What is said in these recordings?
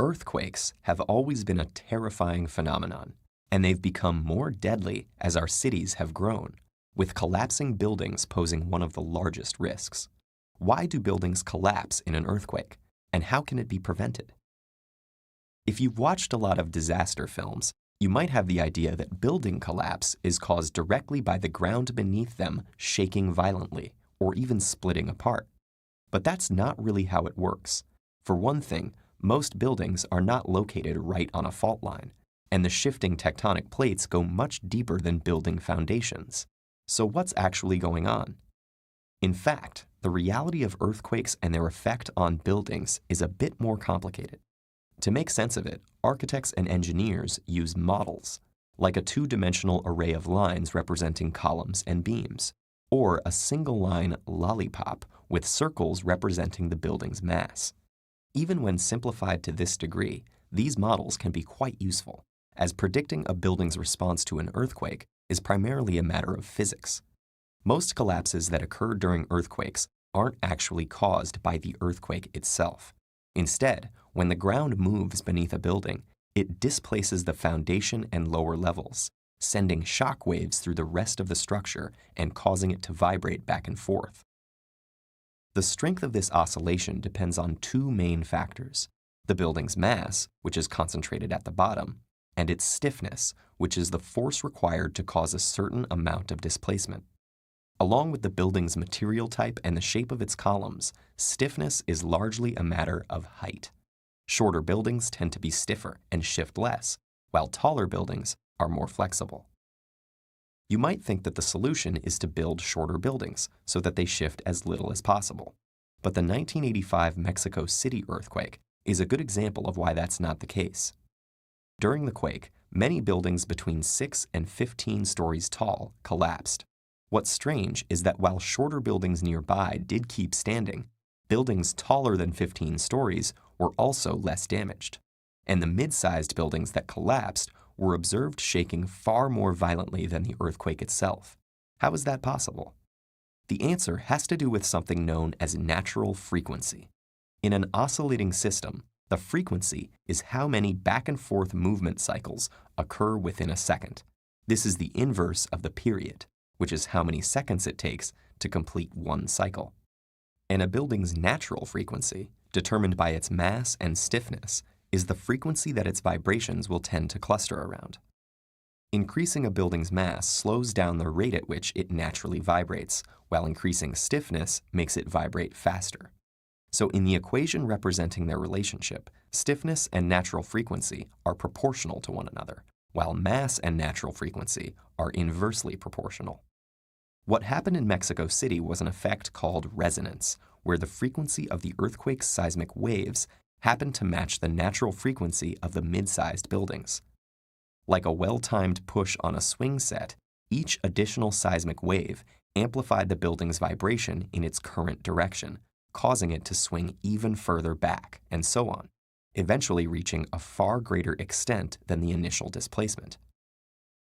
Earthquakes have always been a terrifying phenomenon, and they've become more deadly as our cities have grown, with collapsing buildings posing one of the largest risks. Why do buildings collapse in an earthquake, and how can it be prevented? If you've watched a lot of disaster films, you might have the idea that building collapse is caused directly by the ground beneath them shaking violently, or even splitting apart. But that's not really how it works. For one thing, most buildings are not located right on a fault line, and the shifting tectonic plates go much deeper than building foundations. So what's actually going on? In fact, the reality of earthquakes and their effect on buildings is a bit more complicated. To make sense of it, architects and engineers use models, like a two-dimensional array of lines representing columns and beams, or a single-line lollipop with circles representing the building's mass. Even when simplified to this degree, these models can be quite useful, as predicting a building's response to an earthquake is primarily a matter of physics. Most collapses that occur during earthquakes aren't actually caused by the earthquake itself. Instead, when the ground moves beneath a building, it displaces the foundation and lower levels, sending shock waves through the rest of the structure and causing it to vibrate back and forth. The strength of this oscillation depends on two main factors: the building's mass, which is concentrated at the bottom, and its stiffness, which is the force required to cause a certain amount of displacement. Along with the building's material type and the shape of its columns, stiffness is largely a matter of height. Shorter buildings tend to be stiffer and shift less, while taller buildings are more flexible. You might think that the solution is to build shorter buildings so that they shift as little as possible. But the 1985 Mexico City earthquake is a good example of why that's not the case. During the quake, many buildings between 6 and 15 stories tall collapsed. What's strange is that while shorter buildings nearby did keep standing, buildings taller than 15 stories were also less damaged. And the mid-sized buildings that collapsed were observed shaking far more violently than the earthquake itself. How is that possible? The answer has to do with something known as natural frequency. In an oscillating system, the frequency is how many back-and-forth movement cycles occur within a second. This is the inverse of the period, which is how many seconds it takes to complete one cycle. And a building's natural frequency, determined by its mass and stiffness, is the frequency that its vibrations will tend to cluster around. Increasing a building's mass slows down the rate at which it naturally vibrates, while increasing stiffness makes it vibrate faster. So in the equation representing their relationship, stiffness and natural frequency are proportional to one another, while mass and natural frequency are inversely proportional. What happened in Mexico City was an effect called resonance, where the frequency of the earthquake's seismic waves happened to match the natural frequency of the mid-sized buildings. Like a well-timed push on a swing set, each additional seismic wave amplified the building's vibration in its current direction, causing it to swing even further back, and so on, eventually reaching a far greater extent than the initial displacement.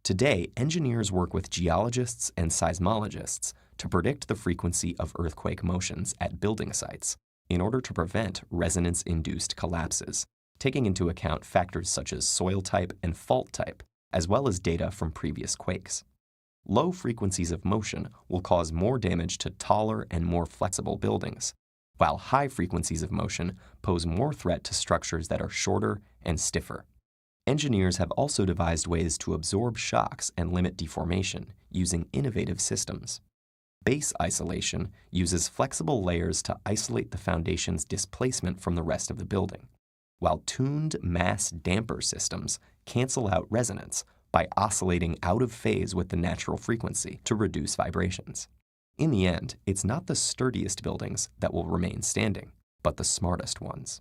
Today, engineers work with geologists and seismologists to predict the frequency of earthquake motions at building sites in order to prevent resonance-induced collapses, taking into account factors such as soil type and fault type, as well as data from previous quakes. Low frequencies of motion will cause more damage to taller and more flexible buildings, while high frequencies of motion pose more threat to structures that are shorter and stiffer. Engineers have also devised ways to absorb shocks and limit deformation using innovative systems. Base isolation uses flexible layers to isolate the foundation's displacement from the rest of the building, while tuned mass damper systems cancel out resonance by oscillating out of phase with the natural frequency to reduce vibrations. In the end, it's not the sturdiest buildings that will remain standing, but the smartest ones.